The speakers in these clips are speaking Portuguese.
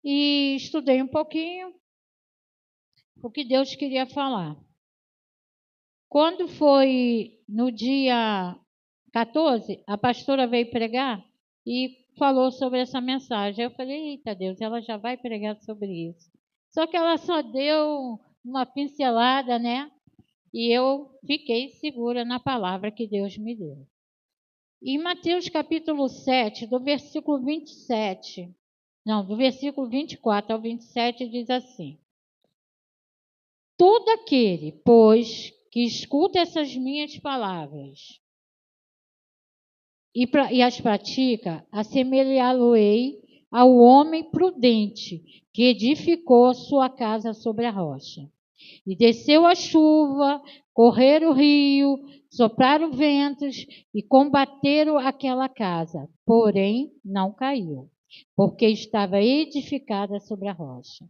e estudei um pouquinho o que Deus queria falar. Quando foi no dia 14, a pastora veio pregar e falou sobre essa mensagem. Eu falei, eita Deus, ela já vai pregar sobre isso. Só que ela só deu uma pincelada, né? E eu fiquei segura na palavra que Deus me deu. Em Mateus capítulo 7, do versículo 27, não, do versículo 24 ao 27, diz assim: todo aquele, pois, que escuta essas minhas palavras e as pratica, assemelhá-lo-ei ao homem prudente que edificou a sua casa sobre a rocha. E desceu a chuva, correram o rio, sopraram ventos e combateram aquela casa, porém não caiu, porque estava edificada sobre a rocha.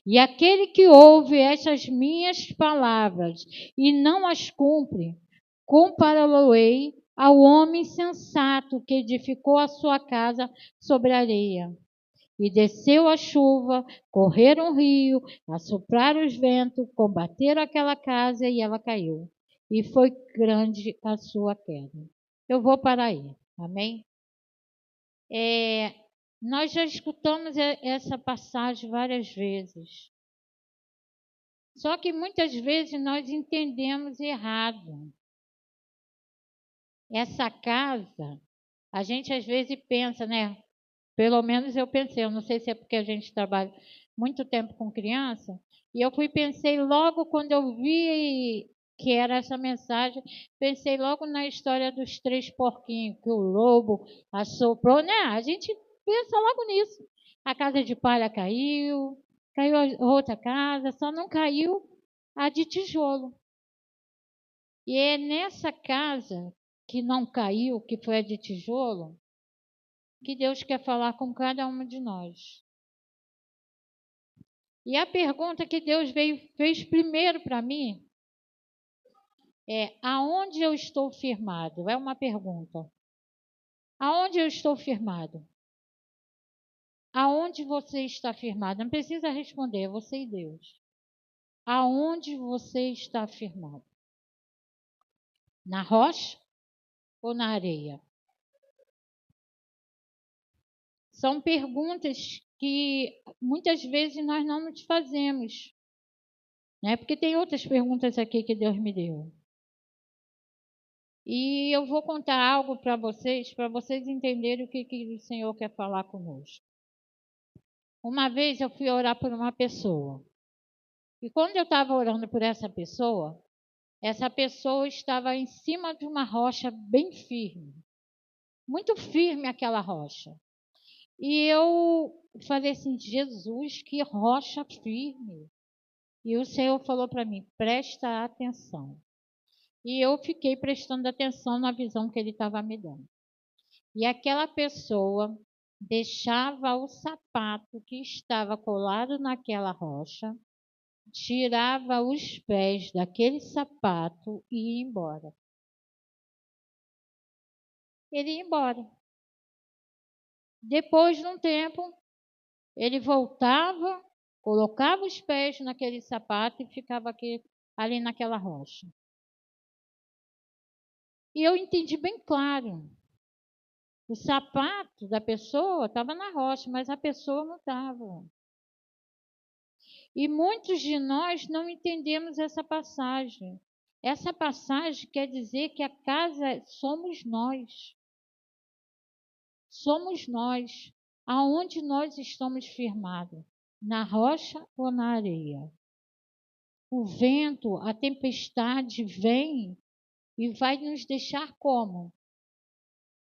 E aquele que ouve estas minhas palavras e não as cumpre, compará-lo-ei ao homem sensato que edificou a sua casa sobre a areia. E desceu a chuva, correram o rio, assopraram os ventos, combateram aquela casa e ela caiu. E foi grande a sua queda. Eu vou parar aí, amém? Nós já escutamos essa passagem várias vezes. Só que muitas vezes nós entendemos errado. Essa casa, a gente às vezes pensa, né? Pelo menos eu pensei, eu não sei se é porque a gente trabalha muito tempo com criança, e eu pensei logo quando eu vi que era essa mensagem, pensei logo na história dos 3 porquinhos, que o lobo assoprou, né? A gente pensa logo nisso. A casa de palha caiu a outra casa, só não caiu a de tijolo. E é nessa casa que não caiu, que foi a de tijolo, que Deus quer falar com cada uma de nós. E a pergunta que Deus fez primeiro para mim é: aonde eu estou firmado? É uma pergunta. Aonde eu estou firmado? Aonde você está firmado? Não precisa responder, é você e Deus. Aonde você está firmado? Na rocha ou na areia? São perguntas que muitas vezes nós não nos fazemos, né? Porque tem outras perguntas aqui que Deus me deu. E eu vou contar algo para vocês entenderem o que o Senhor quer falar conosco. Uma vez eu fui orar por uma pessoa. E quando eu estava orando por essa pessoa estava em cima de uma rocha bem firme. Muito firme aquela rocha. E eu falei assim, Jesus, que rocha firme. E o Senhor falou para mim, presta atenção. E eu fiquei prestando atenção na visão que ele estava me dando. E aquela pessoa deixava o sapato que estava colado naquela rocha, tirava os pés daquele sapato e ia embora. Ele ia embora. Depois de um tempo, ele voltava, colocava os pés naquele sapato e ficava ali naquela rocha. E eu entendi bem claro. O sapato da pessoa estava na rocha, mas a pessoa não estava. E muitos de nós não entendemos essa passagem. Essa passagem quer dizer que a casa somos nós. Somos nós. Aonde nós estamos firmados? Na rocha ou na areia? O vento, a tempestade vem e vai nos deixar como?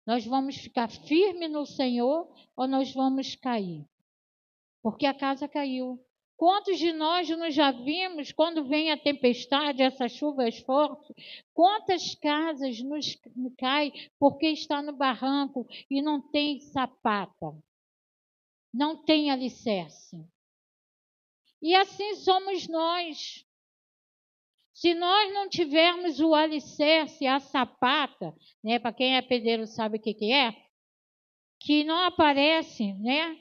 Nós vamos ficar firmes no Senhor ou nós vamos cair? Porque a casa caiu. Quantos de nós não já vimos, quando vem a tempestade, essas chuvas fortes, quantas casas nos caem porque está no barranco e não tem sapata, não tem alicerce. E assim somos nós. Se nós não tivermos o alicerce, a sapata, né, para quem é pedreiro sabe o que é, que não aparece, né?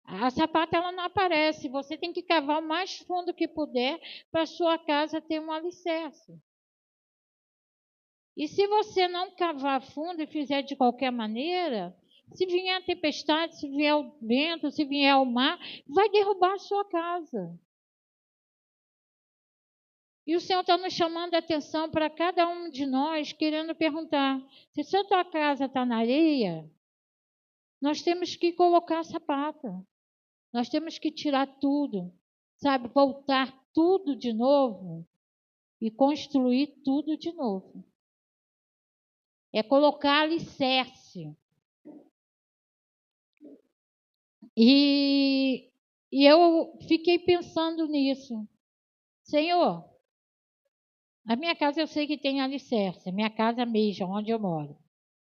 A sapata ela não aparece, você tem que cavar o mais fundo que puder para a sua casa ter um alicerce. E se você não cavar fundo e fizer de qualquer maneira, se vier a tempestade, se vier o vento, se vier o mar, vai derrubar a sua casa. E o Senhor está nos chamando a atenção para cada um de nós, querendo perguntar: se a tua casa está na areia, nós temos que colocar a sapata. Nós temos que tirar tudo, sabe? Voltar tudo de novo e construir tudo de novo. É colocar alicerce. E eu fiquei pensando nisso. Senhor, a minha casa eu sei que tem alicerce, a minha casa mesmo, onde eu moro.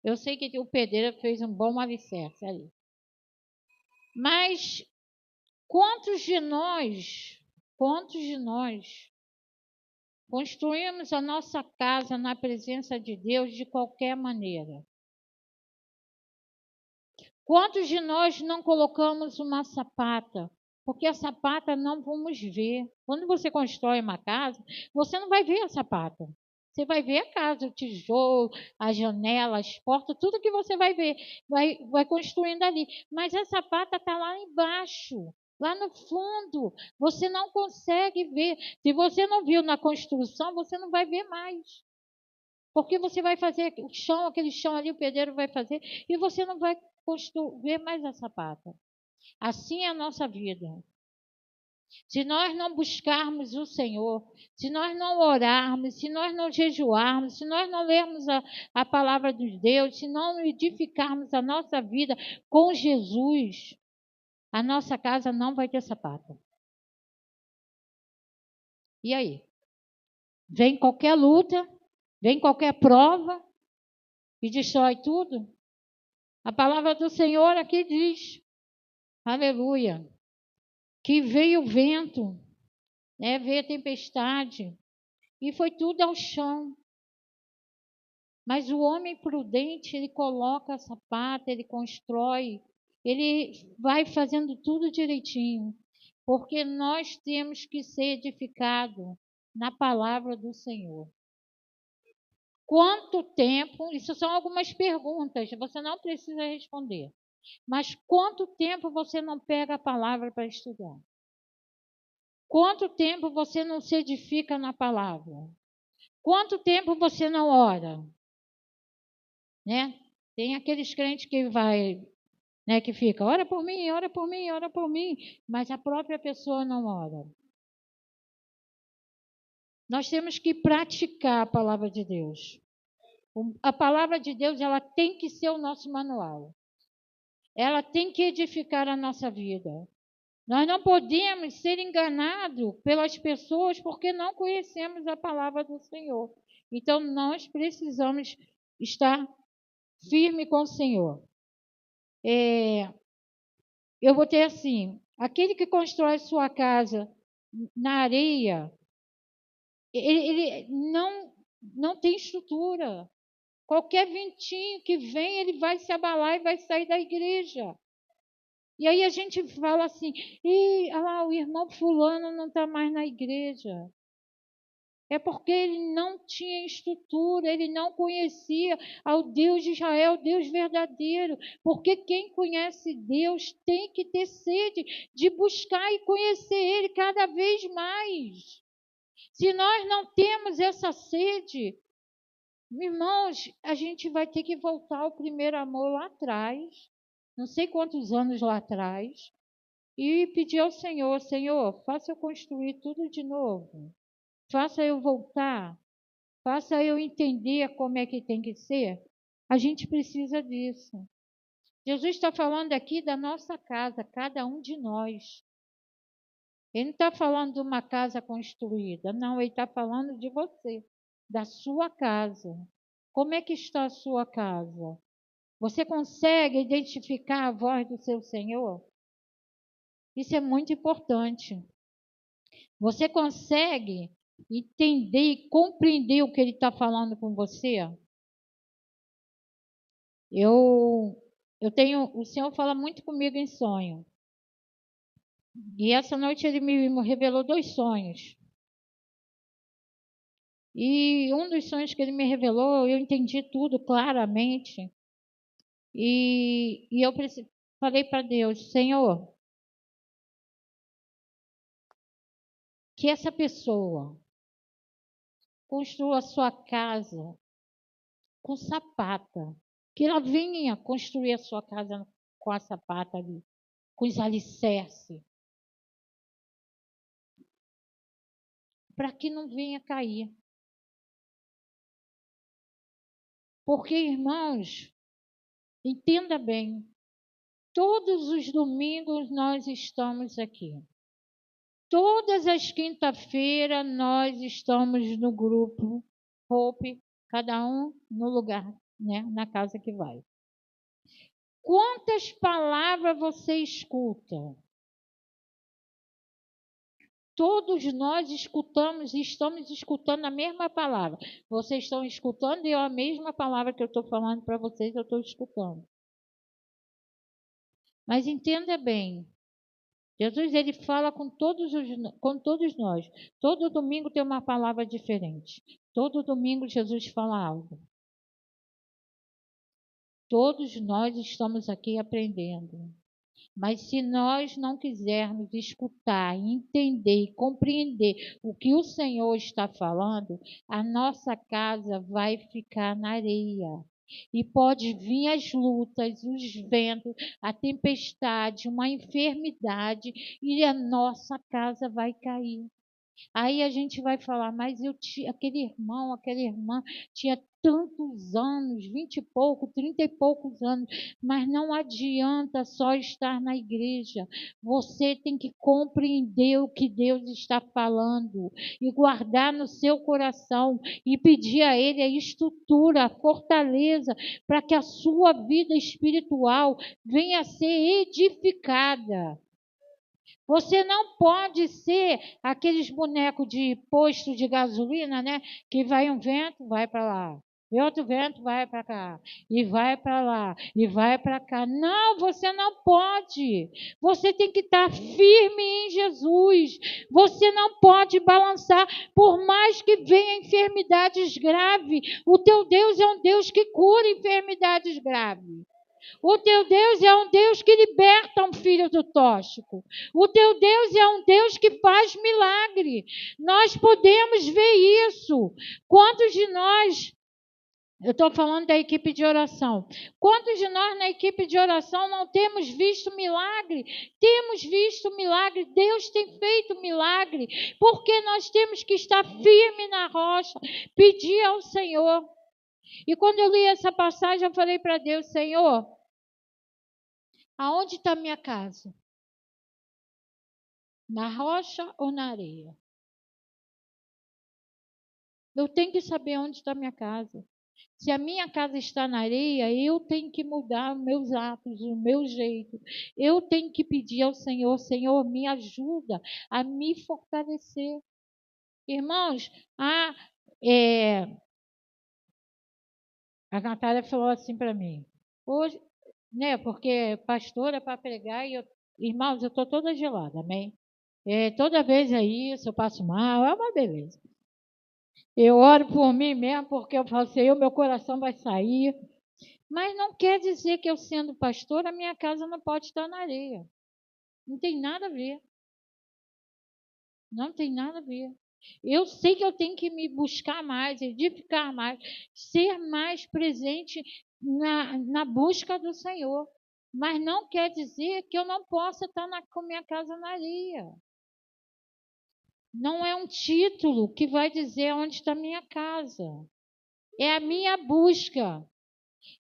Eu sei que o pedreiro fez um bom alicerce ali. Mas quantos de nós construímos a nossa casa na presença de Deus de qualquer maneira? Quantos de nós não colocamos uma sapata? Porque a sapata não vamos ver. Quando você constrói uma casa, você não vai ver a sapata. Você vai ver a casa, o tijolo, a janela, as portas, tudo que você vai ver. Vai construindo ali. Mas a sapata está lá embaixo, lá no fundo. Você não consegue ver. Se você não viu na construção, você não vai ver mais. Porque você vai fazer o chão, aquele chão ali, o pedreiro vai fazer, e você não vai ver mais a sapata. Assim é a nossa vida. Se nós não buscarmos o Senhor, se nós não orarmos, se nós não jejuarmos, se nós não lermos a palavra de Deus, se não edificarmos a nossa vida com Jesus, a nossa casa não vai ter sapata. E aí? Vem qualquer luta, vem qualquer prova e destrói tudo? A palavra do Senhor aqui diz, aleluia, que veio o vento, né, veio a tempestade, e foi tudo ao chão. Mas o homem prudente, ele coloca a sapata, ele constrói, ele vai fazendo tudo direitinho, porque nós temos que ser edificados na palavra do Senhor. Quanto tempo, isso são algumas perguntas, você não precisa responder, mas quanto tempo você não pega a palavra para estudar? Quanto tempo você não se edifica na palavra? Quanto tempo você não ora? Né? Tem aqueles crentes que vai, né, que fica, ora por mim, ora por mim, ora por mim, mas a própria pessoa não ora. Nós temos que praticar a palavra de Deus. A palavra de Deus, ela tem que ser o nosso manual. Ela tem que edificar a nossa vida. Nós não podemos ser enganados pelas pessoas porque não conhecemos a palavra do Senhor. Então, nós precisamos estar firme com o Senhor. Eu vou ter assim, aquele que constrói sua casa na areia, ele não tem estrutura. Qualquer ventinho que vem, ele vai se abalar e vai sair da igreja. E aí a gente fala assim, olha lá, o irmão fulano não está mais na igreja. É porque ele não tinha estrutura, ele não conhecia ao Deus de Israel, Deus verdadeiro. Porque quem conhece Deus tem que ter sede de buscar e conhecer Ele cada vez mais. Se nós não temos essa sede, irmãos, a gente vai ter que voltar ao primeiro amor lá atrás, não sei quantos anos lá atrás, e pedir ao Senhor, Senhor, faça eu construir tudo de novo. Faça eu voltar, faça eu entender como é que tem que ser. A gente precisa disso. Jesus está falando aqui da nossa casa, cada um de nós. Ele não está falando de uma casa construída, não, ele está falando de você, da sua casa. Como é que está a sua casa? Você consegue identificar a voz do seu Senhor? Isso é muito importante. Você consegue entender e compreender o que ele está falando com você? Eu tenho, o Senhor fala muito comigo em sonho. E essa noite ele me revelou 2 sonhos. E um dos sonhos que ele me revelou, eu entendi tudo claramente. E eu falei para Deus, Senhor, que essa pessoa construa a sua casa com sapata. Que ela venha construir a sua casa com a sapata ali, com os alicerces. Para que não venha cair. Porque, irmãos, entenda bem, todos os domingos nós estamos aqui. Todas as quinta-feiras nós estamos no grupo Hope, cada um no lugar, né, na casa que vai. Quantas palavras você escuta? Todos nós escutamos e estamos escutando a mesma palavra. Vocês estão escutando e a mesma palavra que eu estou falando para vocês, eu estou escutando. Mas entenda bem, Jesus ele fala com todos nós. Todo domingo tem uma palavra diferente. Todo domingo Jesus fala algo. Todos nós estamos aqui aprendendo. Mas se nós não quisermos escutar, entender e compreender o que o Senhor está falando, a nossa casa vai ficar na areia. E pode vir as lutas, os ventos, a tempestade, uma enfermidade, e a nossa casa vai cair. Aí a gente vai falar, mas aquele irmão, aquela irmã tinha tantos anos, 20 e pouco, 30 e poucos anos, mas não adianta só estar na igreja. Você tem que compreender o que Deus está falando e guardar no seu coração e pedir a Ele a estrutura, a fortaleza, para que a sua vida espiritual venha a ser edificada. Você não pode ser aqueles bonecos de posto de gasolina, né? Que vai um vento, vai para lá. E outro vento vai para cá. E vai para lá. E vai para cá. Não, você não pode. Você tem que estar firme em Jesus. Você não pode balançar. Por mais que venha enfermidades graves, o teu Deus é um Deus que cura enfermidades graves. O teu Deus é um Deus que liberta um filho do tóxico. O teu Deus é um Deus que faz milagre. Nós podemos ver isso. Quantos de nós, eu estou falando da equipe de oração, quantos de nós na equipe de oração não temos visto milagre? Temos visto milagre, Deus tem feito milagre, porque nós temos que estar firme na rocha, pedir ao Senhor. E quando eu li essa passagem, eu falei para Deus, Senhor, aonde está minha casa? Na rocha ou na areia? Eu tenho que saber onde está minha casa. Se a minha casa está na areia, eu tenho que mudar os meus atos, o meu jeito. Eu tenho que pedir ao Senhor, Senhor, me ajuda a me fortalecer. Irmãos, a Natália falou assim para mim, hoje, né, porque pastora para pregar, irmãos, eu estou toda gelada, amém? Toda vez é isso, eu passo mal, é uma beleza. Eu oro por mim mesmo, porque eu falo assim, o meu coração vai sair. Mas não quer dizer que eu sendo pastor, a minha casa não pode estar na areia. Não tem nada a ver. Não tem nada a ver. Eu sei que eu tenho que me buscar mais, edificar mais, ser mais presente na busca do Senhor. Mas não quer dizer que eu não possa estar com minha casa na areia. Não é um título que vai dizer onde está minha casa. É a minha busca.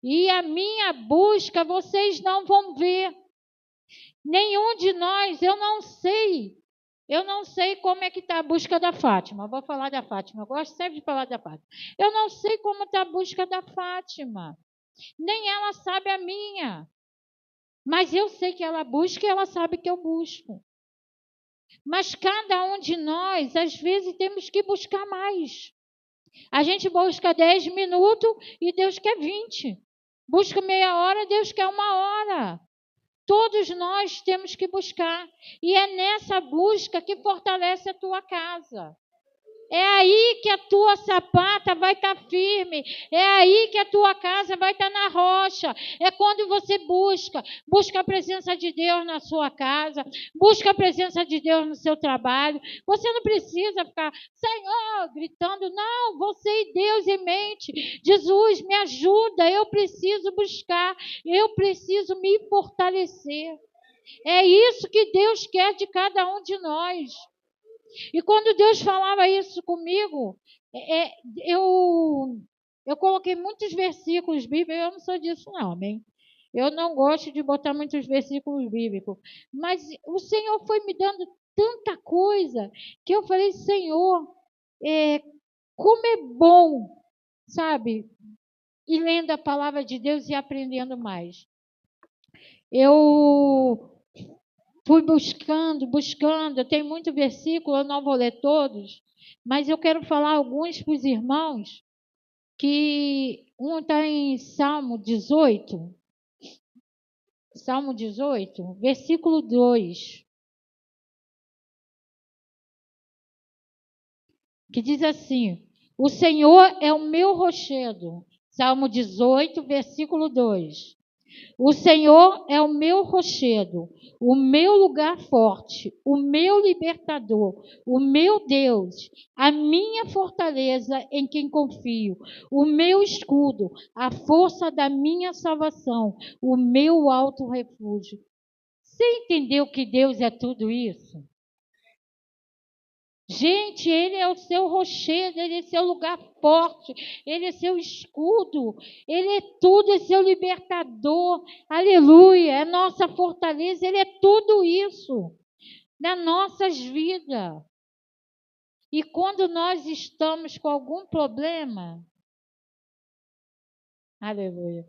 E a minha busca vocês não vão ver. Nenhum de nós, eu não sei. Eu não sei como é que está a busca da Fátima. Vou falar da Fátima. Eu gosto sempre de falar da Fátima. Eu não sei como está a busca da Fátima. Nem ela sabe a minha. Mas eu sei que ela busca e ela sabe que eu busco. Mas cada um de nós, às vezes, temos que buscar mais. A gente busca 10 minutos e Deus quer 20. Busca meia hora, Deus quer 1 hora. Todos nós temos que buscar. E é nessa busca que fortalece a tua casa. É aí que a tua sapata vai estar firme. É aí que a tua casa vai estar na rocha. É quando você busca a presença de Deus na sua casa, busca a presença de Deus no seu trabalho. Você não precisa ficar, Senhor, gritando. Não, você e Deus em mente. Jesus, me ajuda, eu preciso buscar, eu preciso me fortalecer. É isso que Deus quer de cada um de nós. E quando Deus falava isso comigo, eu coloquei muitos versículos bíblicos. Eu não sou disso, não, amém? Eu não gosto de botar muitos versículos bíblicos. Mas o Senhor foi me dando tanta coisa que eu falei, Senhor, como é bom, sabe? E lendo a palavra de Deus e aprendendo mais. Eu fui buscando, tem muito versículo, eu não vou ler todos, mas eu quero falar alguns para os irmãos, que um está em Salmo 18, versículo 2, que diz assim, o Senhor é o meu rochedo, Salmo 18, versículo 2. O Senhor é o meu rochedo, o meu lugar forte, o meu libertador, o meu Deus, a minha fortaleza em quem confio, o meu escudo, a força da minha salvação, o meu alto refúgio. Você entendeu que Deus é tudo isso? Gente, Ele é o seu rochedo, Ele é seu lugar forte, Ele é seu escudo, Ele é tudo, é seu libertador, aleluia, é nossa fortaleza, Ele é tudo isso nas nossas vidas. E quando nós estamos com algum problema, aleluia,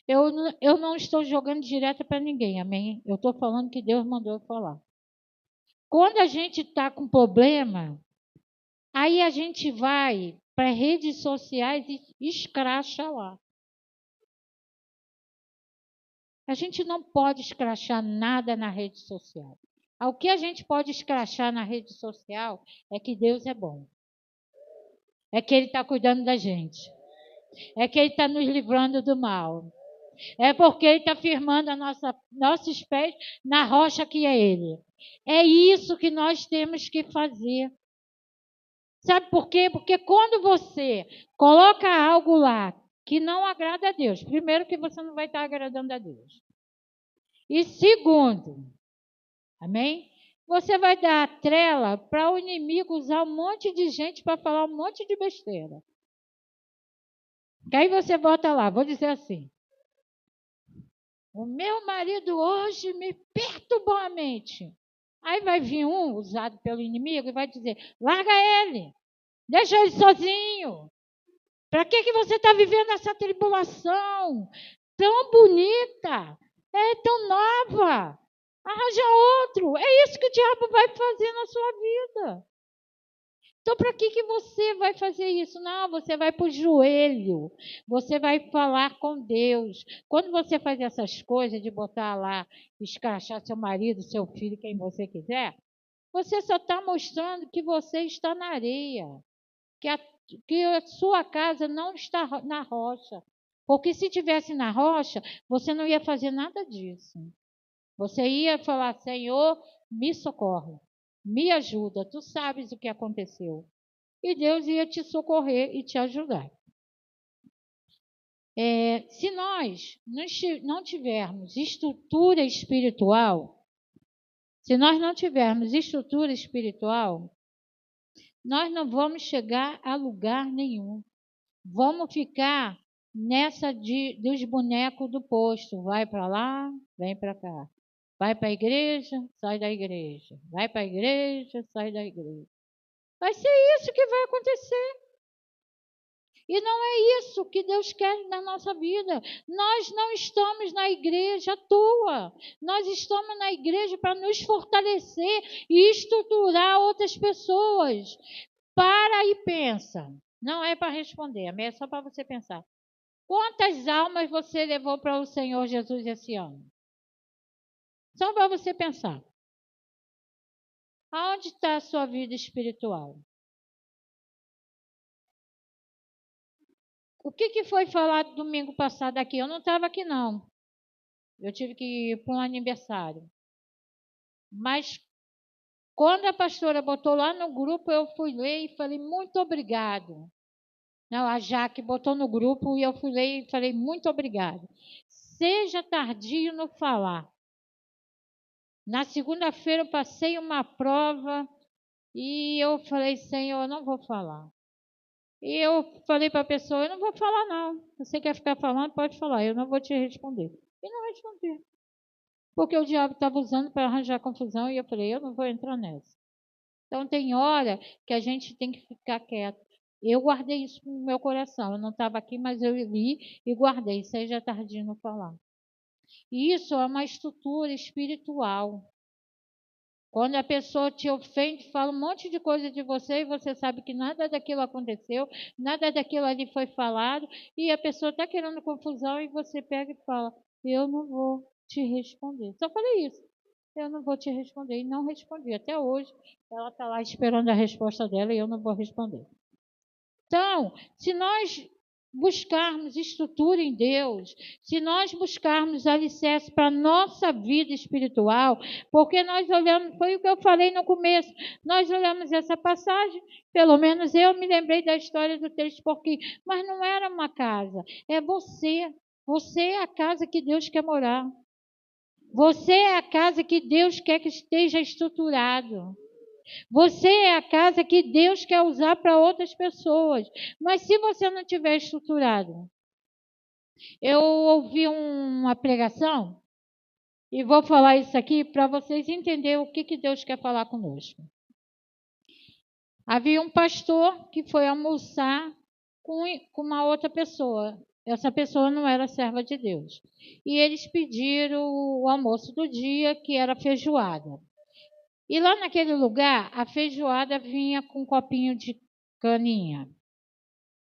eu não estou jogando direto para ninguém, amém? Eu estou falando que Deus mandou eu falar. Quando a gente está com problema, aí a gente vai para redes sociais e escracha lá. A gente não pode escrachar nada na rede social. O que a gente pode escrachar na rede social é que Deus é bom. É que Ele está cuidando da gente. É que Ele está nos livrando do mal. É porque Ele está firmando nossos pés na rocha que é Ele. É isso que nós temos que fazer. Sabe por quê? Porque quando você coloca algo lá que não agrada a Deus, primeiro que você não vai estar agradando a Deus. E segundo, amém? Você vai dar trela para o inimigo usar um monte de gente para falar um monte de besteira. Que aí você volta lá, vou dizer assim. O meu marido hoje me perturbou a mente. Aí vai vir um usado pelo inimigo e vai dizer: larga ele, deixa ele sozinho. Para que você está vivendo essa tribulação tão bonita? É tão nova. Arranja outro. É isso que o diabo vai fazer na sua vida. Então, para que você vai fazer isso? Não, você vai para o joelho. Você vai falar com Deus. Quando você faz essas coisas de botar lá, escrachar seu marido, seu filho, quem você quiser, você só está mostrando que você está na areia. Que a sua casa não está na rocha. Porque se tivesse na rocha, você não ia fazer nada disso. Você ia falar, Senhor, me socorre, me ajuda, tu sabes o que aconteceu. E Deus ia te socorrer e te ajudar. Se nós não tivermos estrutura espiritual, nós não vamos chegar a lugar nenhum. Vamos ficar nessa dos bonecos do posto. Vai para lá, vem para cá. Vai para a igreja, sai da igreja. Vai para a igreja, sai da igreja. Vai ser isso que vai acontecer. E não é isso que Deus quer na nossa vida. Nós não estamos na igreja à toa. Nós estamos na igreja para nos fortalecer e estruturar outras pessoas. Para e pensa. Não é para responder, é só para você pensar. Quantas almas você levou para o Senhor Jesus esse ano? Só para você pensar. Aonde está a sua vida espiritual? O que foi falado domingo passado aqui? Eu não estava aqui, não. Eu tive que ir para um aniversário. Mas quando a pastora botou lá no grupo, eu fui ler e falei, muito obrigado. Não, a Jaque botou no grupo e eu fui ler e falei, muito obrigado. Seja tardio no falar. Na segunda-feira eu passei uma prova e eu falei, Senhor, eu não vou falar. E eu falei para a pessoa, eu não vou falar não. Você quer ficar falando, pode falar, eu não vou te responder. E não respondi. Porque o diabo estava usando para arranjar confusão e eu falei, eu não vou entrar nessa. Então tem hora que a gente tem que ficar quieto. Eu guardei isso no meu coração. Eu não estava aqui, mas eu li e guardei. Seja tardio no falar. Isso é uma estrutura espiritual. Quando a pessoa te ofende, fala um monte de coisa de você e você sabe que nada daquilo aconteceu, nada daquilo ali foi falado, e a pessoa está querendo confusão e você pega e fala: eu não vou te responder. Só falei isso. Eu não vou te responder. E não respondi. Até hoje, ela está lá esperando a resposta dela e eu não vou responder. Então, se nós buscarmos estrutura em Deus, se nós buscarmos alicerce para a nossa vida espiritual, porque nós olhamos, foi o que eu falei no começo, nós olhamos essa passagem, pelo menos eu me lembrei da história do texto porque, mas não era uma casa, é você. Você é a casa que Deus quer morar. Você é a casa que Deus quer que esteja estruturado. Você é a casa que Deus quer usar para outras pessoas. Mas se você não tiver estruturado, eu ouvi uma pregação e vou falar isso aqui para vocês entenderem o que Deus quer falar conosco. Havia um pastor que foi almoçar com uma outra pessoa. Essa pessoa não era serva de Deus. E eles pediram o almoço do dia, que era feijoada. E lá naquele lugar, a feijoada vinha com um copinho de caninha.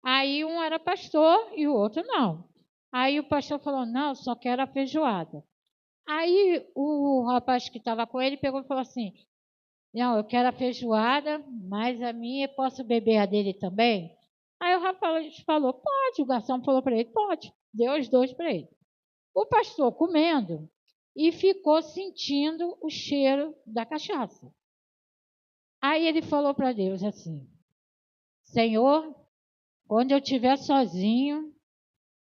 Aí um era pastor e o outro não. Aí o pastor falou, não, só quero a feijoada. Aí o rapaz que estava com ele pegou e falou assim, não, eu quero a feijoada, mas a minha, posso beber a dele também? Aí o rapaz falou, pode. O garçom falou para ele, pode. Deu os dois para ele. O pastor comendo e ficou sentindo o cheiro da cachaça. Aí ele falou para Deus assim, Senhor, quando eu estiver sozinho,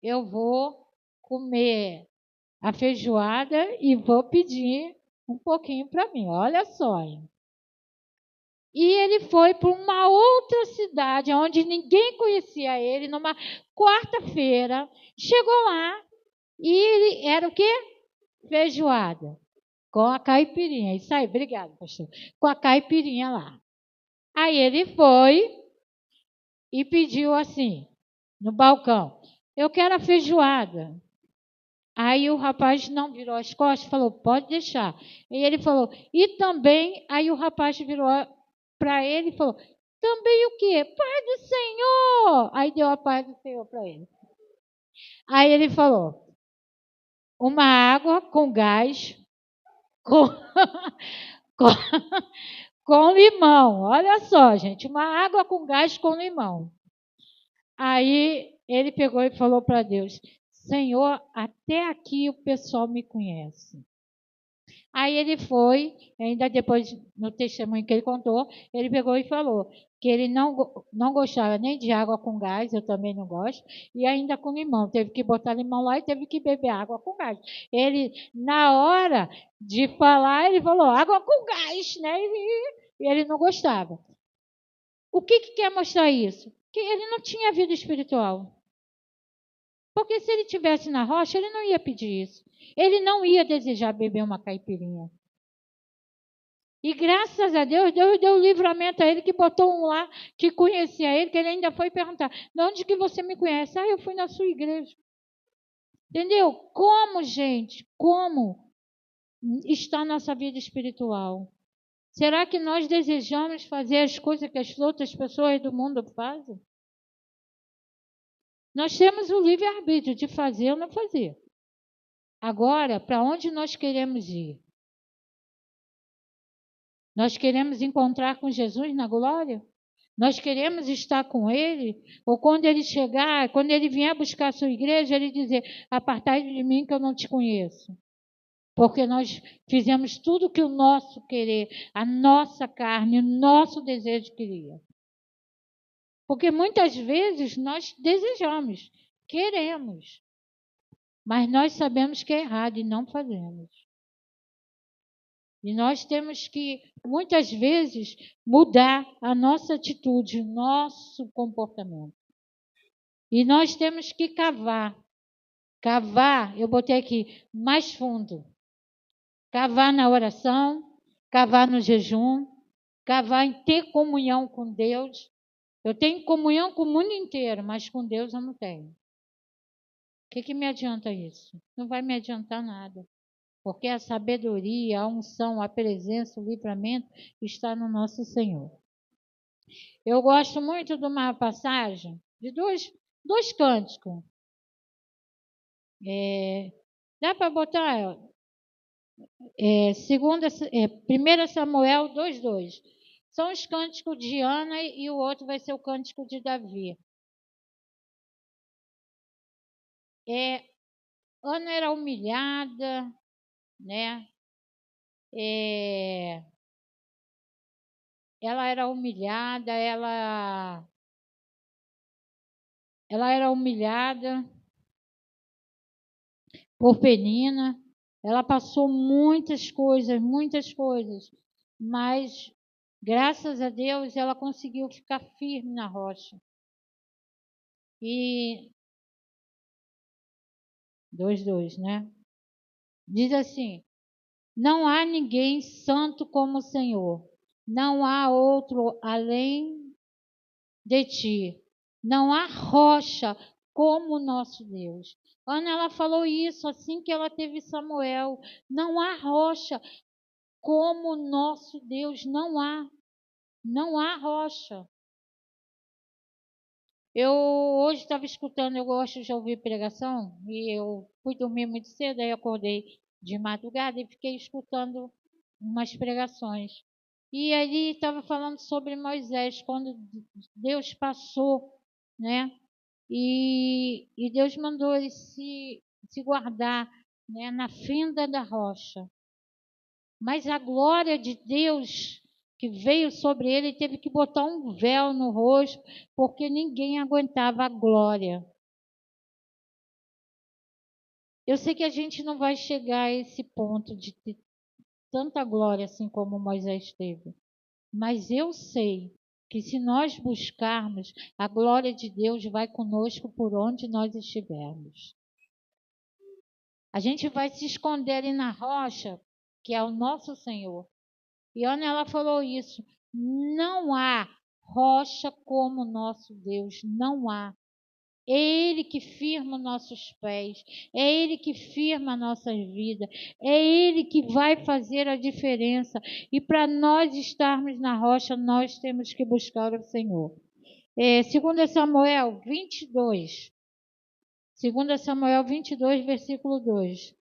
eu vou comer a feijoada e vou pedir um pouquinho para mim. Olha só. Hein? E ele foi para uma outra cidade, onde ninguém conhecia ele, numa quarta-feira. Chegou lá e ele era o quê? Feijoada. Com a caipirinha. Isso aí, obrigado, pastor. Com a caipirinha lá. Aí ele foi e pediu assim, no balcão, eu quero a feijoada. Aí o rapaz não virou as costas, falou, pode deixar. E ele falou, e também, aí o rapaz virou para ele e falou, também o quê? Pai do Senhor. Aí deu a paz do Senhor para ele. Aí ele falou, uma água com gás, com, com, com limão. Olha só, gente, uma água com gás com limão. Aí ele pegou e falou para Deus, Senhor, até aqui o pessoal me conhece. Aí ele foi, ainda depois, no testemunho que ele contou, ele pegou e falou que ele não gostava nem de água com gás, eu também não gosto, e ainda com limão. Teve que botar limão lá e teve que beber água com gás. Ele, na hora de falar, ele falou água com gás, né? E ele não gostava. O que quer mostrar isso? Que ele não tinha vida espiritual. Porque se ele tivesse na rocha, ele não ia pedir isso. Ele não ia desejar beber uma caipirinha. E graças a Deus, Deus deu livramento a ele, que botou um lá que conhecia ele, que ele ainda foi perguntar, de onde que você me conhece? Ah, eu fui na sua igreja. Entendeu? Como, gente, como está a nossa vida espiritual? Será que nós desejamos fazer as coisas que as outras pessoas do mundo fazem? Nós temos o livre-arbítrio de fazer ou não fazer. Agora, para onde nós queremos ir? Nós queremos encontrar com Jesus na glória? Nós queremos estar com Ele? Ou quando Ele chegar, quando Ele vier buscar a sua igreja, Ele dizer: apartai de mim que eu não te conheço. Porque nós fizemos tudo que o nosso querer, a nossa carne, o nosso desejo queria. Porque muitas vezes nós desejamos, queremos, mas nós sabemos que é errado e não fazemos. E nós temos que, muitas vezes, mudar a nossa atitude, o nosso comportamento. E nós temos que cavar. Cavar, eu botei aqui, mais fundo. Cavar na oração, cavar no jejum, cavar em ter comunhão com Deus. Eu tenho comunhão com o mundo inteiro, mas com Deus eu não tenho. O que me adianta isso? Não vai me adiantar nada. Porque a sabedoria, a unção, a presença, o livramento está no nosso Senhor. Eu gosto muito de uma passagem, de dois cânticos. Dá para botar 1 Samuel 2,2. São os cânticos de Ana e o outro vai ser o cântico de Davi. Ana era humilhada, né? Ela era humilhada, ela era humilhada por Penina. Ela passou muitas coisas, mas graças a Deus ela conseguiu ficar firme na rocha. E 2:2, né? Diz assim: não há ninguém santo como o Senhor, não há outro além de ti, não há rocha como o nosso Deus. Ana, ela falou isso assim que ela teve Samuel. Não há rocha como o nosso Deus, não há rocha. Eu hoje estava escutando, eu gosto de ouvir pregação, e eu fui dormir muito cedo, aí acordei de madrugada e fiquei escutando umas pregações. E ali estava falando sobre Moisés, quando Deus passou, né? E Deus mandou ele se guardar, né, na fenda da rocha. Mas a glória de Deus que veio sobre ele teve que botar um véu no rosto, porque ninguém aguentava a glória. Eu sei que a gente não vai chegar a esse ponto de ter tanta glória assim como Moisés teve. Mas eu sei que se nós buscarmos, a glória de Deus vai conosco por onde nós estivermos. A gente vai se esconder ali na rocha, que é o nosso Senhor. E Ana, ela falou isso. Não há rocha como o nosso Deus, não há. É Ele que firma nossos pés, é Ele que firma a nossa vida, é Ele que vai fazer a diferença. E para nós estarmos na rocha, nós temos que buscar o Senhor. 2 Samuel 22. 2 Samuel 22, versículo 2.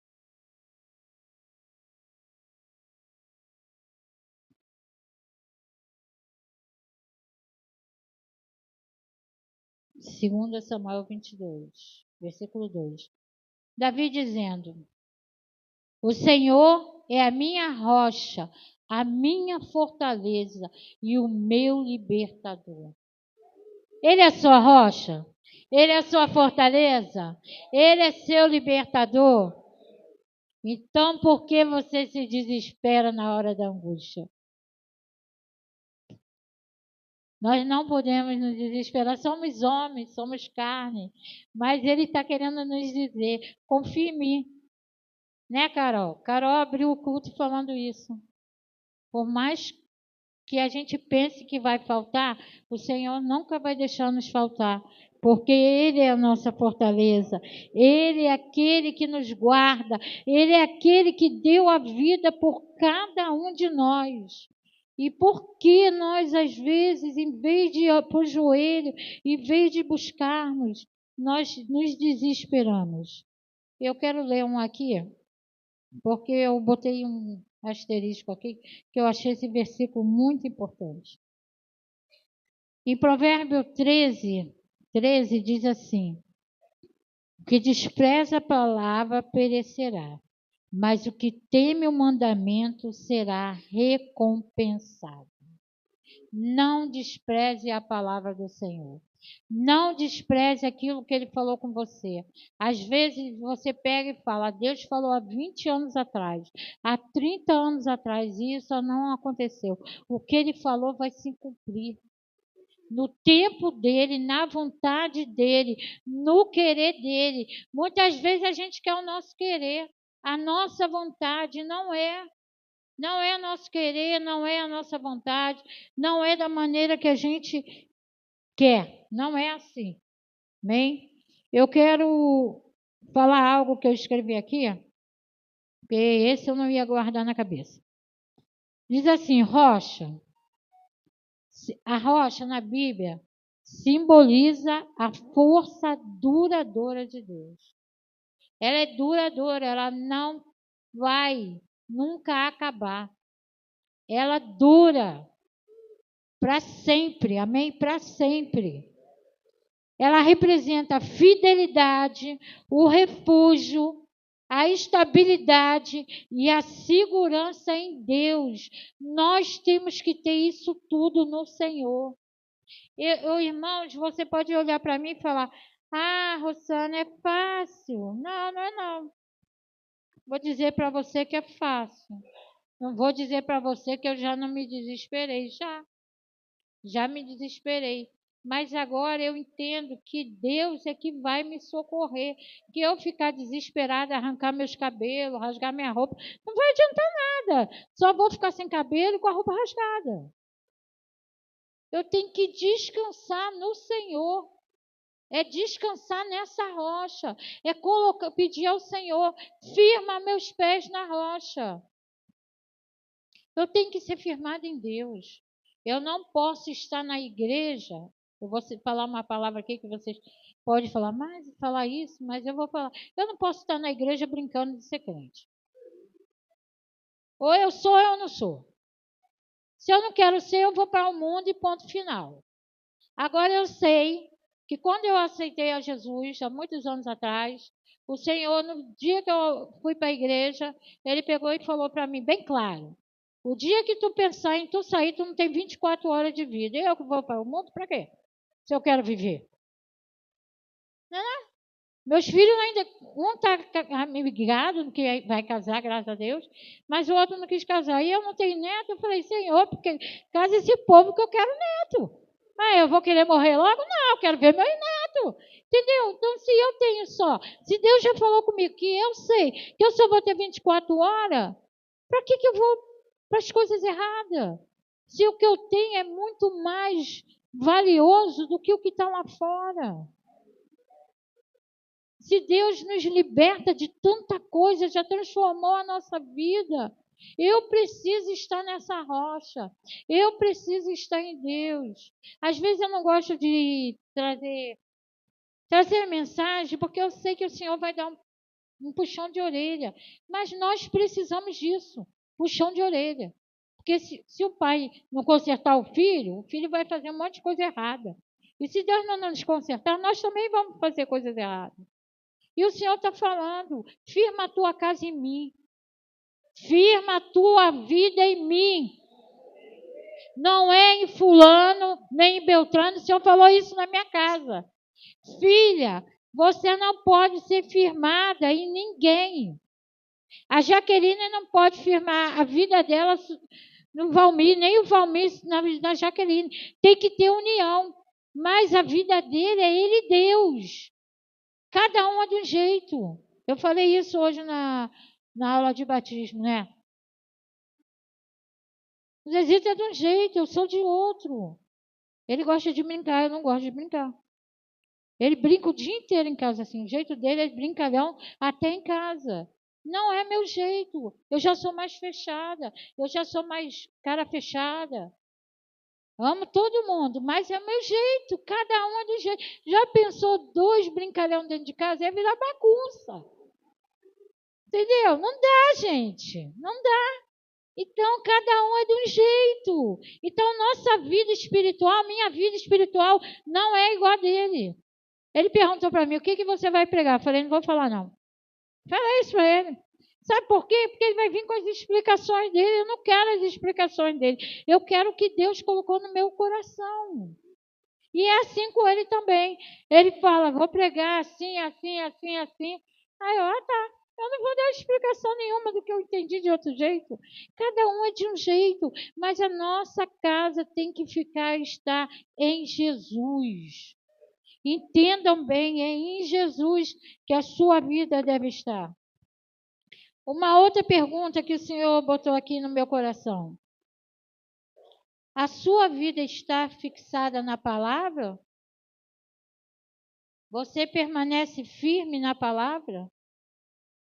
2 Samuel 22, versículo 2. Davi dizendo: o Senhor é a minha rocha, a minha fortaleza e o meu libertador. Ele é sua rocha? Ele é sua fortaleza? Ele é seu libertador? Então, por que você se desespera na hora da angústia? Nós não podemos nos desesperar, somos homens, somos carne, mas Ele está querendo nos dizer: confie em mim. Né, Carol? Carol abriu o culto falando isso. Por mais que a gente pense que vai faltar, o Senhor nunca vai deixar nos faltar, porque Ele é a nossa fortaleza, Ele é aquele que nos guarda, Ele é aquele que deu a vida por cada um de nós. E por que nós, às vezes, em vez de ir para o joelho, em vez de buscarmos, nós nos desesperamos. Eu quero ler um aqui, porque eu botei um asterisco aqui, que eu achei esse versículo muito importante. Em Provérbio 13 diz assim: o que despreza a palavra perecerá, mas o que teme o mandamento será recompensado. Não despreze a palavra do Senhor. Não despreze aquilo que ele falou com você. Às vezes você pega e fala: Deus falou há 20 anos atrás, há 30 anos atrás, e isso não aconteceu. O que ele falou vai se cumprir. No tempo dele, na vontade dele, no querer dele. Muitas vezes a gente quer o nosso querer, a nossa vontade não é. Não é nosso querer, não é a nossa vontade, não é da maneira que a gente quer. Não é assim. Amém? Eu quero falar algo que eu escrevi aqui, porque esse eu não ia guardar na cabeça. Diz assim: rocha. A rocha na Bíblia simboliza a força duradoura de Deus. Ela é duradoura, ela não vai nunca acabar. Ela dura para sempre, amém? Para sempre. Ela representa a fidelidade, o refúgio, a estabilidade e a segurança em Deus. Nós temos que ter isso tudo no Senhor. Irmãos, você pode olhar para mim e falar: ah, Rosana, é fácil. Não, não é não. Vou dizer para você que é fácil. Não vou dizer para você que eu já não me desesperei. Já me desesperei. Mas agora eu entendo que Deus é que vai me socorrer. Que eu ficar desesperada, arrancar meus cabelos, rasgar minha roupa, não vai adiantar nada. Só vou ficar sem cabelo e com a roupa rasgada. Eu tenho que descansar no Senhor. É descansar nessa rocha. É pedir ao Senhor: firma meus pés na rocha. Eu tenho que ser firmada em Deus. Eu não posso estar na igreja. Eu vou falar uma palavra aqui que vocês podem falar, mas falar isso, mas eu vou falar. Eu não posso estar na igreja brincando de ser crente. Ou eu sou ou eu não sou. Se eu não quero ser, eu vou para o mundo e ponto final. Agora eu sei que quando eu aceitei a Jesus, há muitos anos atrás, o Senhor, no dia que eu fui para a igreja, Ele pegou e falou para mim bem claro: o dia que tu pensar em tu sair, tu não tem 24 horas de vida. Eu que vou para o mundo, para quê? Se eu quero viver. Não, não. Meus filhos ainda, um está amigado, que vai casar, graças a Deus, mas o outro não quis casar. E eu não tenho neto, eu falei: Senhor, porque casa esse povo que eu quero neto. Ah, eu vou querer morrer logo? Não, eu quero ver meu neto. Entendeu? Então, se eu tenho só, se Deus já falou comigo que eu sei que eu só vou ter 24 horas, para que eu vou para as coisas erradas? Se o que eu tenho é muito mais valioso do que o que está lá fora. Se Deus nos liberta de tanta coisa, já transformou a nossa vida. Eu preciso estar nessa rocha. Eu preciso estar em Deus. Às vezes eu não gosto de trazer mensagem, porque eu sei que o Senhor vai dar um puxão de orelha. Mas nós precisamos disso, puxão de orelha. Porque se o pai não consertar o filho vai fazer um monte de coisa errada. E se Deus não nos consertar, nós também vamos fazer coisas erradas. E o Senhor está falando: firma a tua casa em mim. Firma a tua vida em mim. Não é em fulano, nem em Beltrano. O Senhor falou isso na minha casa. Filha, você não pode ser firmada em ninguém. A Jaqueline não pode firmar a vida dela no Valmir, nem o Valmir na Jaqueline. Tem que ter união. Mas a vida dele é ele e Deus. Cada um é de um jeito. Eu falei isso hoje na aula de batismo, né? O Zezito é de um jeito, eu sou de outro. Ele gosta de brincar, eu não gosto de brincar. Ele brinca o dia inteiro em casa assim. O jeito dele é brincalhão até em casa. Não é meu jeito. Eu já sou mais fechada. Eu já sou mais cara fechada. Amo todo mundo, mas é o meu jeito, cada um é do jeito. Já pensou 2 brincalhão dentro de casa? Ia virar bagunça. Entendeu? Não dá, gente. Não dá. Então, cada um é de um jeito. Então, nossa vida espiritual, minha vida espiritual, não é igual a dele. Ele perguntou para mim, o que você vai pregar? Eu falei, não vou falar não. Falei isso para ele. Sabe por quê? Porque ele vai vir com as explicações dele. Eu não quero as explicações dele. Eu quero o que Deus colocou no meu coração. E é assim com ele também. Ele fala, vou pregar assim, assim, assim, assim. Aí eu, tá. Eu não vou dar explicação nenhuma do que eu entendi de outro jeito. Cada um é de um jeito. Mas a nossa casa tem que estar em Jesus. Entendam bem, é em Jesus que a sua vida deve estar. Uma outra pergunta que o Senhor botou aqui no meu coração. A sua vida está fixada na palavra? Você permanece firme na palavra?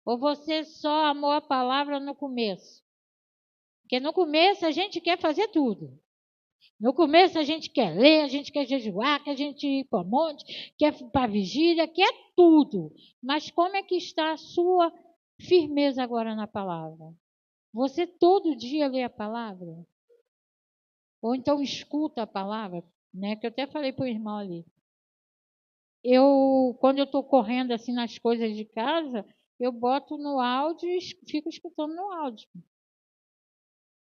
Ou você só amou a palavra no começo? Porque no começo a gente quer fazer tudo. No começo a gente quer ler, a gente quer jejuar, quer a gente ir para o monte, quer para a vigília, quer tudo. Mas como é que está a sua firmeza agora na palavra? Você todo dia lê a palavra? Ou então escuta a palavra, né? Que eu até falei para o irmão ali. Quando eu estou correndo assim nas coisas de casa, eu boto no áudio e fico escutando no áudio.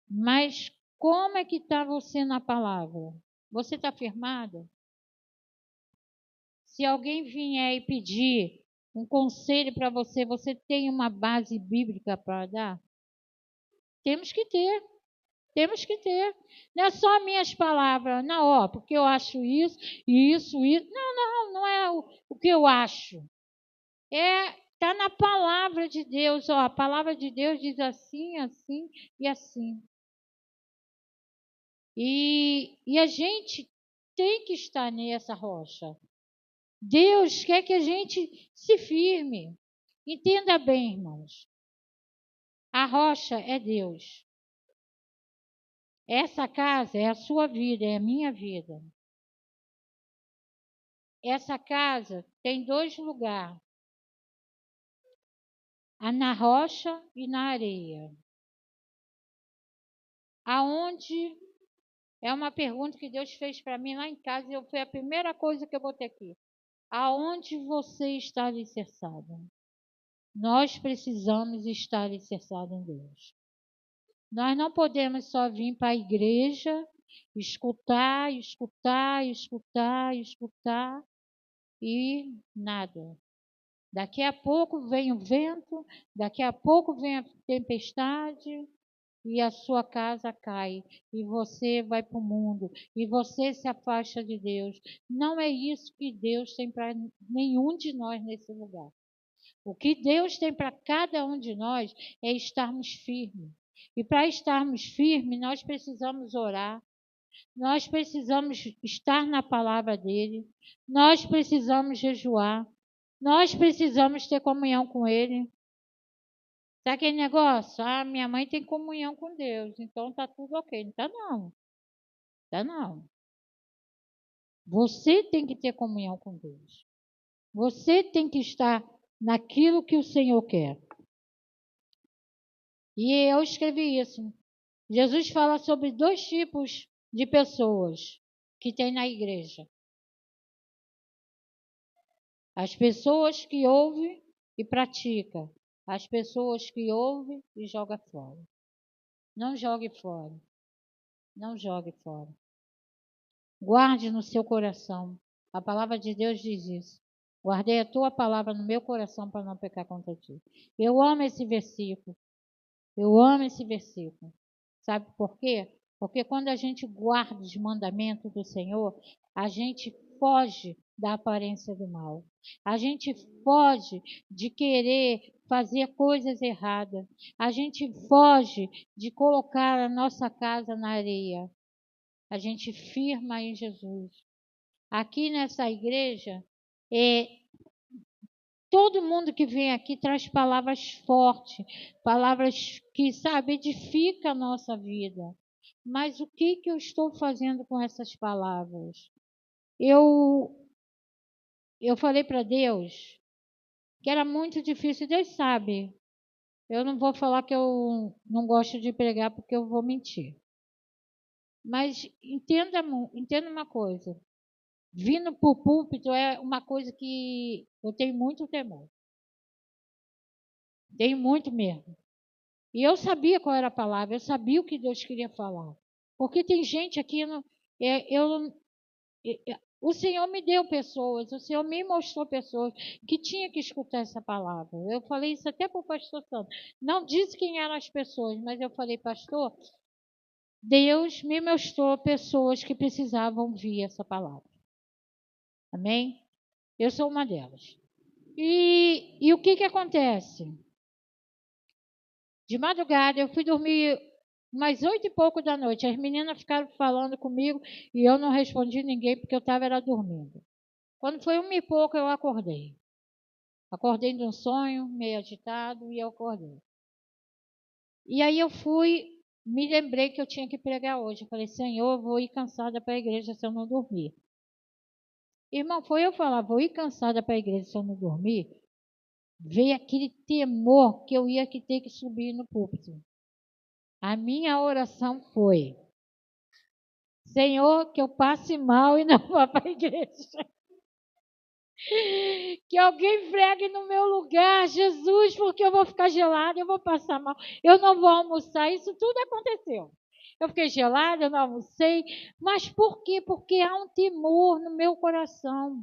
Mas como é que está você na palavra? Você está firmada? Se alguém vier e pedir um conselho para você, você tem uma base bíblica para dar? Temos que ter. Temos que ter. Não é só minhas palavras, não, ó, porque eu acho isso, isso, isso. Não é o que eu acho. Está na palavra de Deus, ó. A palavra de Deus diz assim, assim e assim. E a gente tem que estar nessa rocha. Deus quer que a gente se firme. Entenda bem, irmãos. A rocha é Deus. Essa casa é a sua vida, é a minha vida. Essa casa tem 2 lugares: na rocha e na areia. Aonde é uma pergunta que Deus fez para mim lá em casa e foi a primeira coisa que eu botei aqui. Aonde você está alicerçado? Nós precisamos estar alicerçados em Deus. Nós não podemos só vir para a igreja, escutar, escutar, escutar, escutar e nada. Daqui a pouco vem o vento, daqui a pouco vem a tempestade e a sua casa cai, e você vai para o mundo, e você se afasta de Deus. Não é isso que Deus tem para nenhum de nós nesse lugar. O que Deus tem para cada um de nós é estarmos firmes. E para estarmos firmes, nós precisamos orar, nós precisamos estar na palavra dele, nós precisamos jejuar, nós precisamos ter comunhão com ele. Sabe aquele negócio? Ah, minha mãe tem comunhão com Deus, então tá tudo ok. Não tá não. Tá não. Você tem que ter comunhão com Deus. Você tem que estar naquilo que o Senhor quer. E eu escrevi isso. Jesus fala sobre 2 tipos de pessoas que tem na igreja. As pessoas que ouvem e praticam. As pessoas que ouvem e jogam fora. Não jogue fora. Não jogue fora. Guarde no seu coração. A palavra de Deus diz isso. Guardei a tua palavra no meu coração para não pecar contra ti. Eu amo esse versículo. Eu amo esse versículo. Sabe por quê? Porque quando a gente guarda os mandamentos do Senhor, a gente foge da aparência do mal. A gente foge de querer fazer coisas erradas. A gente foge de colocar a nossa casa na areia. A gente firma em Jesus. Aqui nessa igreja, todo mundo que vem aqui traz palavras fortes, palavras que, sabe, edificam a nossa vida. Mas o que eu estou fazendo com essas palavras? Eu, eu falei para Deus que era muito difícil, Deus sabe. Eu não vou falar que eu não gosto de pregar porque eu vou mentir. Mas entenda uma coisa. Vindo para o púlpito é uma coisa que eu tenho muito temor. Tenho muito mesmo. E eu sabia qual era a palavra, eu sabia o que Deus queria falar. Porque tem gente aqui, o Senhor me deu pessoas, o Senhor me mostrou pessoas que tinham que escutar essa palavra. Eu falei isso até para o pastor Santo. Não disse quem eram as pessoas, mas eu falei, pastor, Deus me mostrou pessoas que precisavam ouvir essa palavra. Amém? Eu sou uma delas. E o que acontece? De madrugada, eu fui dormir umas 8 e pouco da noite. As meninas ficaram falando comigo e eu não respondi ninguém porque eu estava dormindo. Quando foi 1 e pouco, eu acordei. Acordei de um sonho, meio agitado, e eu acordei. E aí eu fui, me lembrei que eu tinha que pregar hoje. Eu falei, Senhor, eu vou ir cansada para a igreja se eu não dormir. Irmão, foi eu falar, vou ir cansada para a igreja se eu não dormir. Veio aquele temor que eu ia ter que subir no púlpito. A minha oração foi, Senhor, que eu passe mal e não vá para a igreja. Que alguém fregue no meu lugar, Jesus, porque eu vou ficar gelada, eu vou passar mal, eu não vou almoçar. Isso tudo aconteceu. Eu fiquei gelada, eu não almocei. Mas por quê? Porque há um temor no meu coração.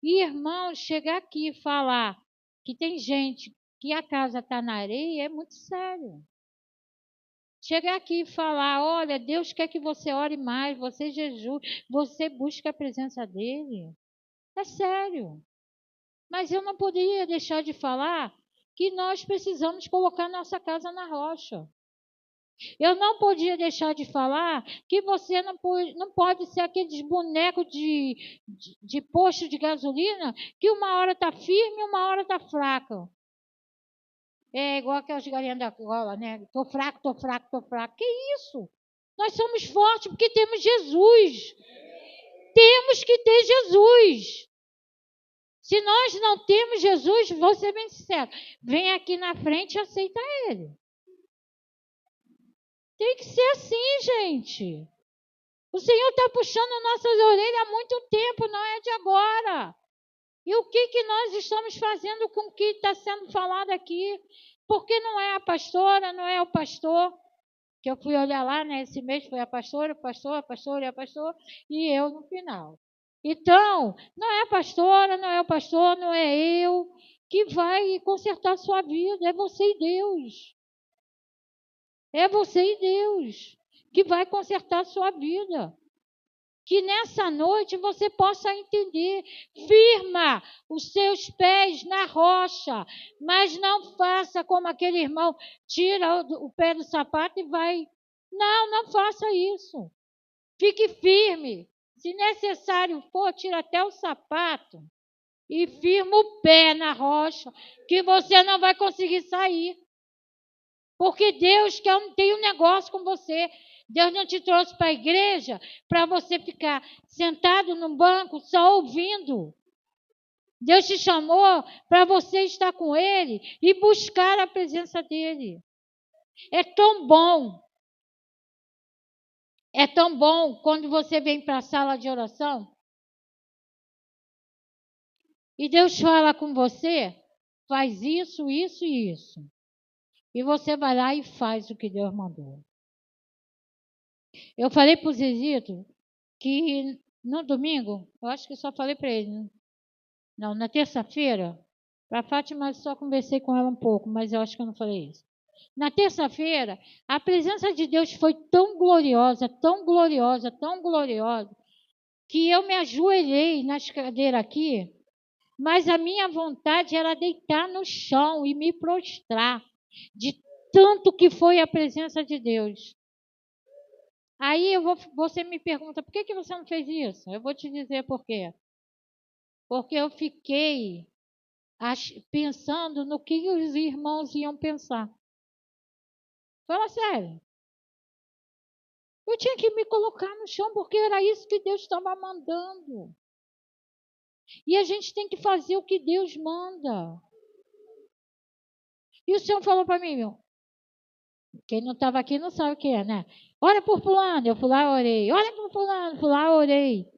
E, irmão, chegar aqui e falar que tem gente que a casa está na areia é muito sério. Chegar aqui e falar, olha, Deus quer que você ore mais, você jejue, você busque a presença dele. É sério. Mas eu não poderia deixar de falar que nós precisamos colocar nossa casa na rocha. Eu não podia deixar de falar que você não pode ser aqueles bonecos de posto de gasolina que uma hora está firme e uma hora está fraca. É igual aquelas galinhas da cola, né? Estou fraco, estou fraco, estou fraco. Que isso? Nós somos fortes porque temos Jesus. Temos que ter Jesus. Se nós não temos Jesus, vou ser bem sincero, vem aqui na frente e aceita Ele. Tem que ser assim, gente. O Senhor está puxando nossas orelhas há muito tempo, não é de agora. E o que nós estamos fazendo com o que está sendo falado aqui? Porque não é a pastora, não é o pastor, que eu fui olhar lá, né? Esse mês foi a pastora, o pastor, a pastora e a pastora, e eu no final. Então, não é a pastora, não é o pastor, não é eu que vai consertar a sua vida, é você e Deus. É você e Deus que vai consertar a sua vida. Que nessa noite você possa entender, firma os seus pés na rocha, mas não faça como aquele irmão, tira o pé do sapato e vai. Não, não faça isso. Fique firme. Se necessário for, tira até o sapato e firma o pé na rocha, que você não vai conseguir sair. Porque Deus tem um negócio com você. Deus não te trouxe para a igreja para você ficar sentado num banco só ouvindo. Deus te chamou para você estar com Ele e buscar a presença dEle. É tão bom. É tão bom quando você vem para a sala de oração e Deus fala com você, faz isso, isso e isso. E você vai lá e faz o que Deus mandou. Eu falei para o Zezito que no domingo, eu acho que só falei para ele, né? Não, na terça-feira, para a Fátima só conversei com ela um pouco, mas eu acho que eu não falei isso. Na terça-feira, a presença de Deus foi tão gloriosa, tão gloriosa, tão gloriosa, que eu me ajoelhei nas cadeiras aqui, mas a minha vontade era deitar no chão e me prostrar, de tanto que foi a presença de Deus. Aí você me pergunta, por que você não fez isso? Eu vou te dizer por quê. Porque eu fiquei pensando no que os irmãos iam pensar. Fala sério. Eu tinha que me colocar no chão, porque era isso que Deus estava mandando. E a gente tem que fazer o que Deus manda. E o Senhor falou para mim, meu, quem não estava aqui não sabe o que é, né? Ora por fulano, eu fui lá, orei. Ora por fulano, fui lá, orei.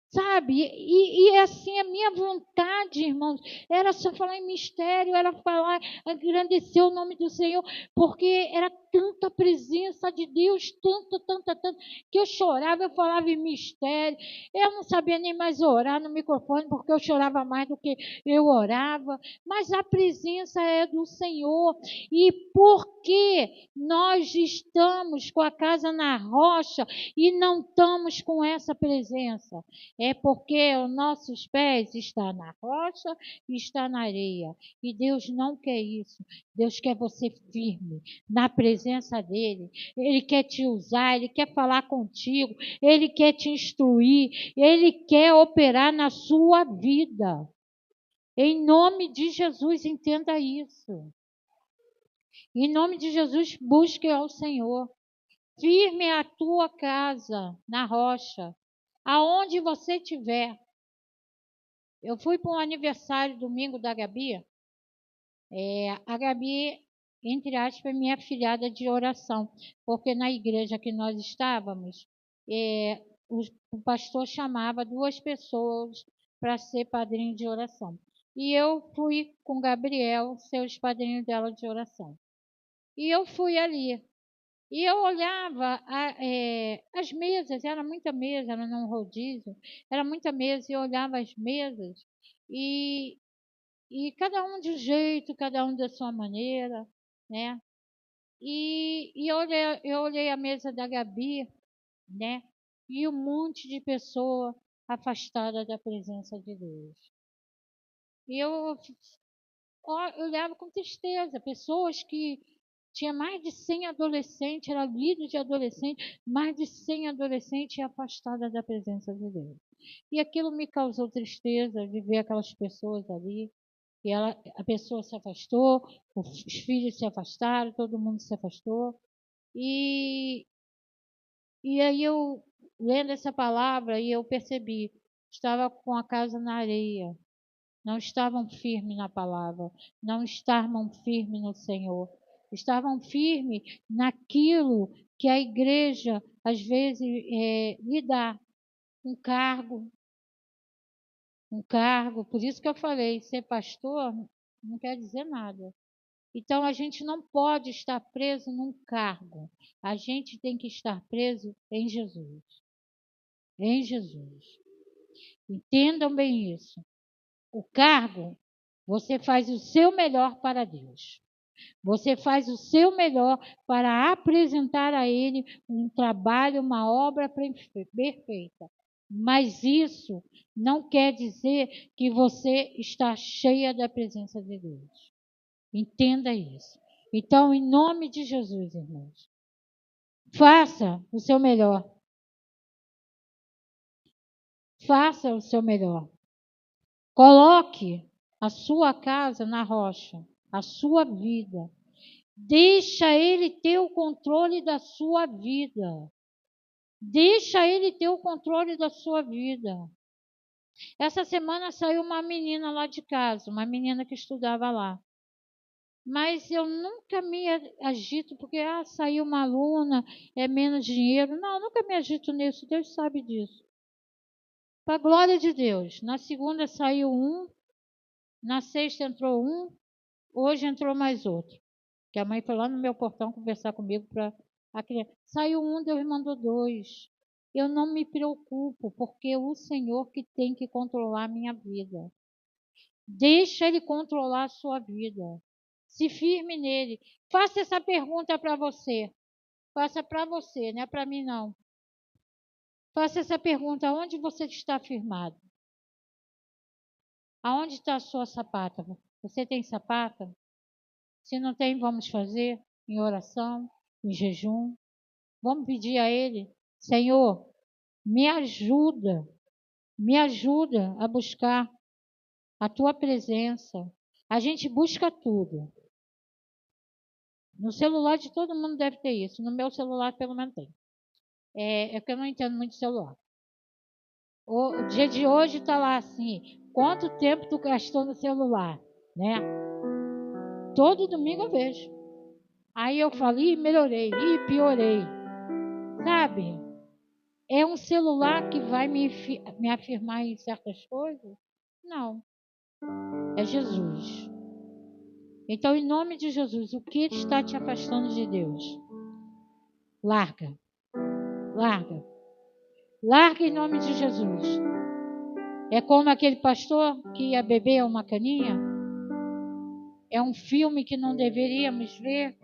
Sabe? E assim, a minha vontade, irmãos, era só falar em mistério, era falar, engrandecer o nome do Senhor, porque era tanta presença de Deus, tanta, que eu chorava, eu falava em mistério. Eu não sabia nem mais orar no microfone, porque eu chorava mais do que eu orava. Mas a presença é do Senhor. E porque nós estamos com a casa na rocha e não estamos com essa presença? É porque os nossos pés estão na rocha e está na areia. E Deus não quer isso. Deus quer você firme na presença dele. Ele quer te usar, ele quer falar contigo, ele quer te instruir, ele quer operar na sua vida. Em nome de Jesus, entenda isso. Em nome de Jesus, busque ao Senhor. Firme a tua casa na rocha, aonde você estiver. Eu fui para um aniversário domingo da Gabi. A Gabi, entre aspas, é minha afilhada de oração, porque na igreja que nós estávamos, o pastor chamava 2 pessoas para ser padrinho de oração. E eu fui com Gabriel ser os padrinhos dela de oração. E eu fui ali. E eu olhava as mesas, era muita mesa, era num rodízio, era muita mesa, e eu olhava as mesas, e, e cada um de um jeito, cada um da sua maneira, né? E eu olhei a mesa da Gabi, né? E um monte de pessoa afastada da presença de Deus. E eu olhava com tristeza, pessoas que tinha mais de 100 adolescentes, era líder de adolescentes, mais de 100 adolescentes afastadas da presença de Deus. E aquilo me causou tristeza de ver aquelas pessoas ali. E a pessoa se afastou, os filhos se afastaram, todo mundo se afastou. E, e aí eu, lendo essa palavra, e eu percebi, estava com a casa na areia, não estavam firmes na palavra, não estavam firmes no Senhor, estavam firmes naquilo que a igreja, às vezes, lhe dá, um cargo, por isso que eu falei, ser pastor não quer dizer nada. Então, a gente não pode estar preso num cargo, a gente tem que estar preso em Jesus. Em Jesus. Entendam bem isso. O cargo, você faz o seu melhor para Deus. Você faz o seu melhor para apresentar a Ele um trabalho, uma obra perfeita. Mas isso não quer dizer que você está cheia da presença de Deus. Entenda isso. Então, em nome de Jesus, irmãos, faça o seu melhor. Faça o seu melhor. Coloque a sua casa na rocha, a sua vida. Deixa ele ter o controle da sua vida. Deixa ele ter o controle da sua vida. Essa semana saiu uma menina lá de casa, uma menina que estudava lá. Mas eu nunca me agito, porque saiu uma aluna, é menos dinheiro. Não, eu nunca me agito nisso, Deus sabe disso. Para a glória de Deus. Na segunda saiu um, na sexta entrou um, hoje entrou mais outro. Que a mãe foi lá no meu portão conversar comigo para a criança. Saiu um, Deus mandou 2. Eu não me preocupo, porque é o Senhor que tem que controlar a minha vida. Deixa Ele controlar a sua vida. Se firme nele. Faça essa pergunta para você. Faça para você, não é para mim não. Faça essa pergunta: onde você está firmado? Aonde está a sua sapata? Você tem sapata? Se não tem, vamos fazer em oração, em jejum. Vamos pedir a Ele: Senhor, me ajuda a buscar a Tua presença. A gente busca tudo. No celular de todo mundo deve ter isso. No meu celular, pelo menos, tem. É que eu não entendo muito de celular. O dia de hoje está lá assim, quanto tempo tu gastou no celular, né? Todo domingo eu vejo. Aí eu falo, melhorei, piorei. Sabe? É um celular que vai me afirmar em certas coisas? Não. É Jesus. Então, em nome de Jesus, o que está te afastando de Deus? Larga. Larga. Larga em nome de Jesus. É como aquele pastor que ia beber uma caninha. É um filme que não deveríamos ver.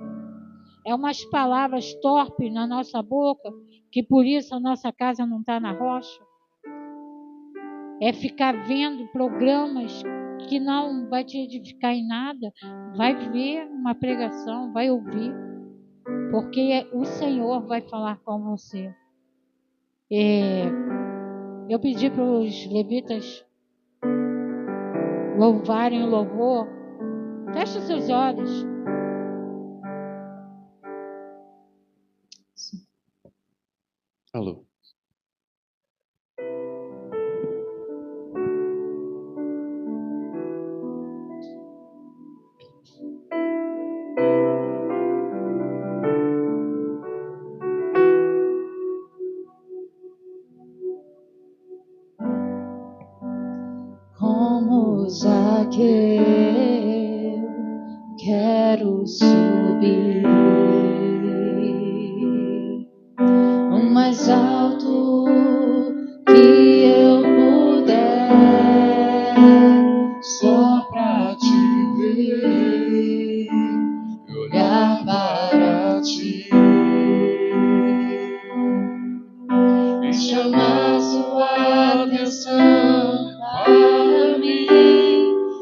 É umas palavras torpes na nossa boca, que por isso a nossa casa não está na rocha. É ficar vendo programas que não vai te edificar em nada. Vai ver uma pregação, vai ouvir, porque o Senhor vai falar com você. Eu pedi para os levitas louvarem o louvor. Feche os seus olhos. Alô. Como Zaqueu, quero subir o mais alto que eu puder, só pra te ver e olhar para ti e chamar sua atenção para mim.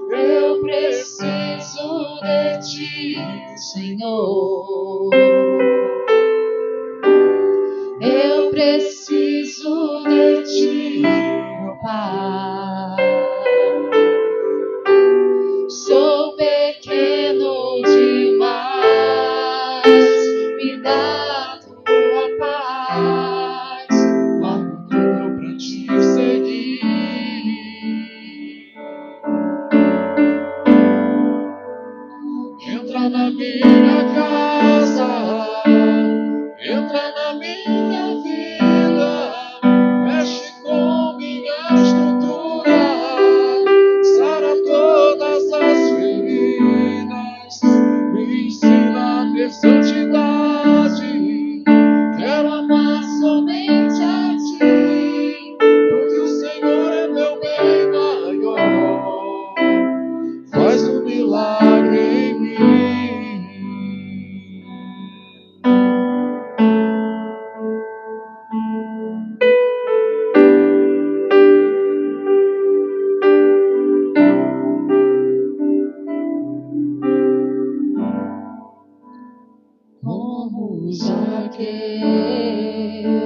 Eu preciso de ti, Senhor. Eu preciso de ti, meu Pai. Sou pequeno demais, me dá tua paz, largo tudo pra te seguir. Entra na minha casa, entra na minha vida, mexe com minha estrutura, sara todas as feridas, me ensina a ter santidade. Quero amar somente a ti, porque o Senhor é meu bem maior. Faz um milagre em mim. Como Zaqueu,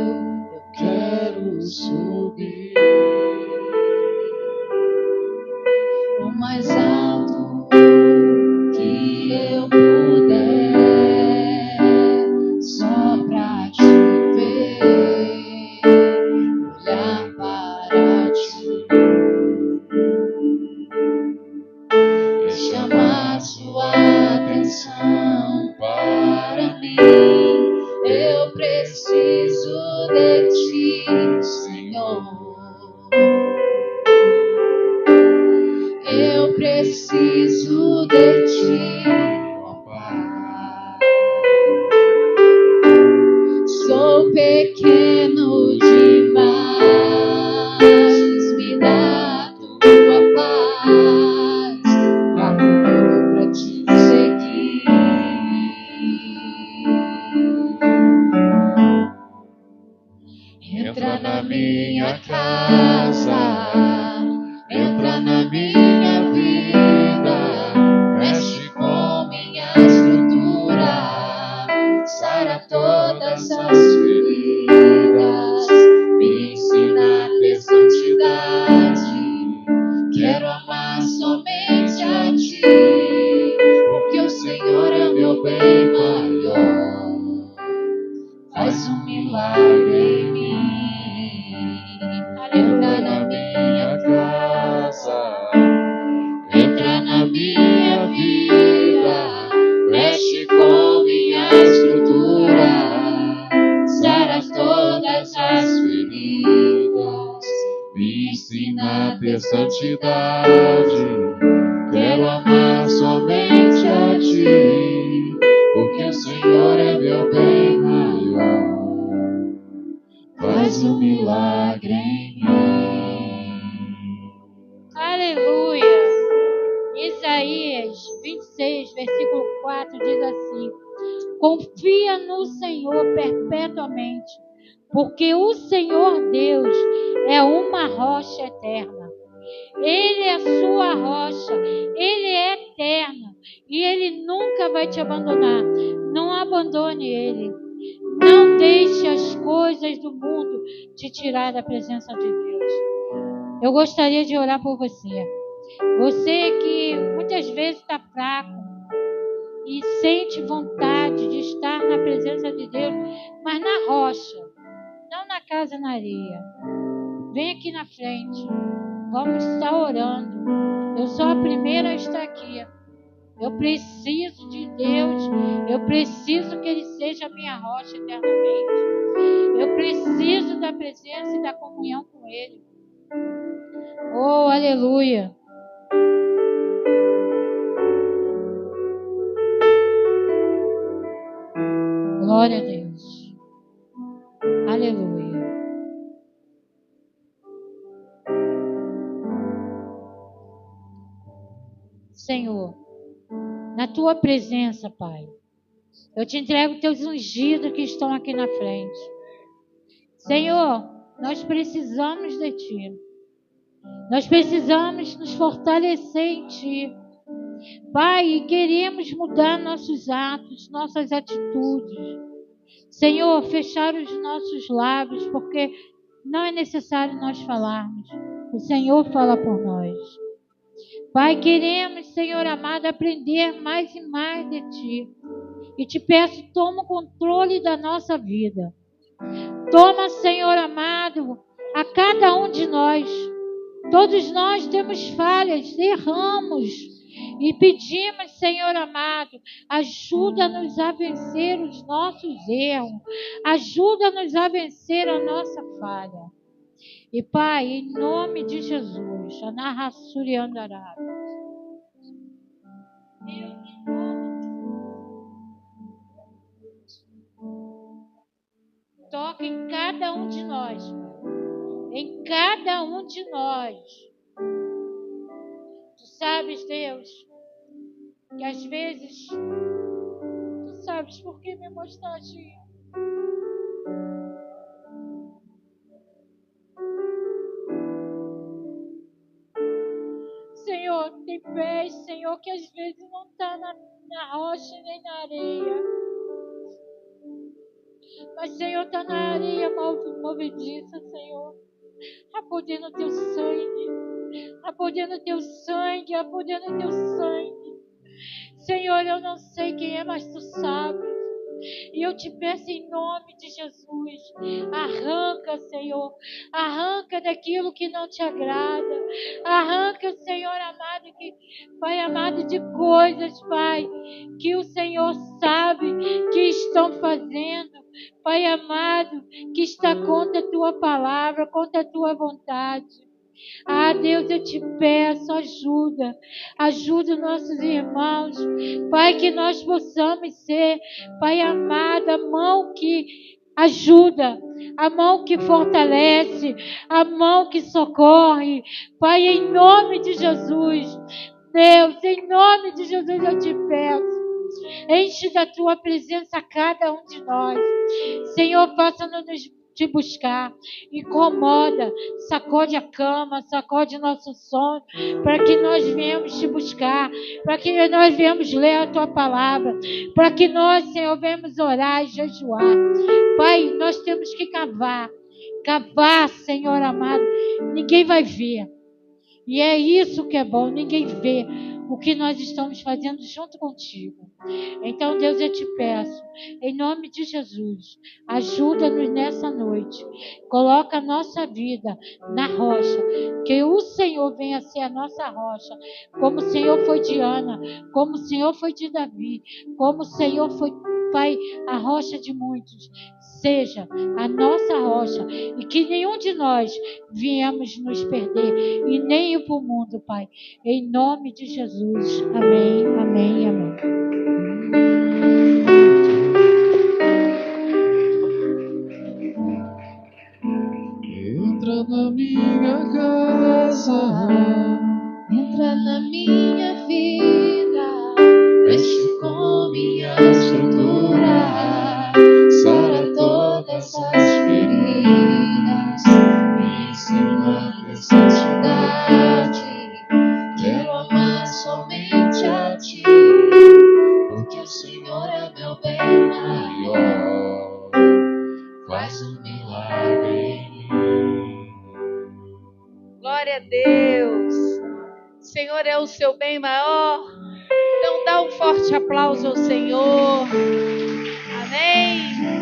eu quero subir o mais alto que eu puder, só pra te ver, olhar para ti e chamar sua atenção para mim. Eu preciso de ti, Senhor. Eu preciso de ti, ó Pai. Sou pequeno demais, me dá tua paz, largo tudo pra te seguir. Entra na minha casa, entra na minha vida, mexe com minha estrutura, sara todas as feridas, me ensina a ter santidade. Quero amar somente a ti, porque o Senhor é meu bem maior. faz um milagre em mim. Entra na minha casa, entra na minha vida, mexe com minha estrutura, sara todas as feridas, me ensina a ter santidade, quero amar somente a Ti, porque o Senhor é meu bem maior, faz um milagre em mim. Aleluia. Isaías 26, versículo 4 diz assim: confia no Senhor perpetuamente, porque o Senhor Deus é uma rocha eterna. Ele é a sua rocha, Ele é eterno e Ele nunca vai te abandonar. Não abandone Ele. Não deixe as coisas do mundo te tirar da presença de Deus. Eu gostaria de orar por você. Você que muitas vezes está fraco e sente vontade de estar na presença de Deus, mas na rocha, não na casa na areia. Vem aqui na frente. Vamos estar orando. Eu sou a primeira a estar aqui. Eu preciso de Deus. Eu preciso que Ele seja a minha rocha eternamente. Eu preciso da presença e da comunhão com Ele. Oh, aleluia. Glória a Deus. Aleluia. Senhor, na Tua presença, Pai, eu te entrego Teus ungidos que estão aqui na frente. Senhor, nós precisamos de Ti. Nós precisamos nos fortalecer em Ti. Pai, e queremos mudar nossos atos, nossas atitudes. Senhor, fechar os nossos lábios, porque não é necessário nós falarmos. O Senhor fala por nós. Pai, queremos, Senhor amado, aprender mais e mais de Ti. E te peço, toma o controle da nossa vida. Toma, Senhor amado, a cada um de nós. Todos nós temos falhas, erramos. E pedimos, Senhor amado, ajuda-nos a vencer os nossos erros. Ajuda-nos a vencer a nossa falha. E Pai, em nome de Jesus, Anarrassuriandará. Toca em cada um de nós, Pai. Em cada um de nós. Tu sabes, Deus, que às vezes Tu sabes por que me mostraste. Senhor, tem pés, Senhor, que às vezes não está na rocha nem na areia. Mas, Senhor, está na areia movediça, Senhor. Há poder no Teu sangue. Há poder no Teu sangue. Há poder no Teu sangue. Senhor, eu não sei quem é, mas Tu sabes. E eu te peço em nome de Jesus, arranca, Senhor, arranca daquilo que não te agrada, arranca, Senhor amado, Pai amado, de coisas, Pai, que o Senhor sabe que estão fazendo, Pai amado, que está contra a Tua palavra, contra a Tua vontade. Ah, Deus, eu te peço, ajuda os nossos irmãos, Pai, que nós possamos ser, Pai amado, a mão que ajuda, a mão que fortalece, a mão que socorre, Pai, em nome de Jesus. Deus, em nome de Jesus eu te peço, enche da Tua presença a cada um de nós. Senhor, faça-nos te buscar, incomoda, sacode a cama, sacode nosso sono, para que nós venhamos te buscar, para que nós venhamos ler a Tua palavra, para que nós, Senhor, venhamos orar e jejuar. Pai, nós temos que cavar, Senhor amado, ninguém vai ver. E é isso que é bom, ninguém vê o que nós estamos fazendo junto contigo. Então, Deus, eu te peço, em nome de Jesus, ajuda-nos nessa noite. Coloca a nossa vida na rocha, que o Senhor venha ser a nossa rocha, como o Senhor foi de Ana, como o Senhor foi de Davi, como o Senhor foi, Pai, a rocha de muitos. Seja a nossa rocha e que nenhum de nós viemos nos perder e nem ir para o mundo, Pai. Em nome de Jesus. Amém, amém, amém. Entra na minha casa, Entra na minha vida, mexe com minha estrutura, sara todas as feridas, me ensina a santidade. Quero amar somente a Ti, porque o Senhor é meu bem maior. Faz um milagre em mim. glória a Deus. O Senhor é o seu bem maior. Então dá um forte aplauso ao Senhor. Amém.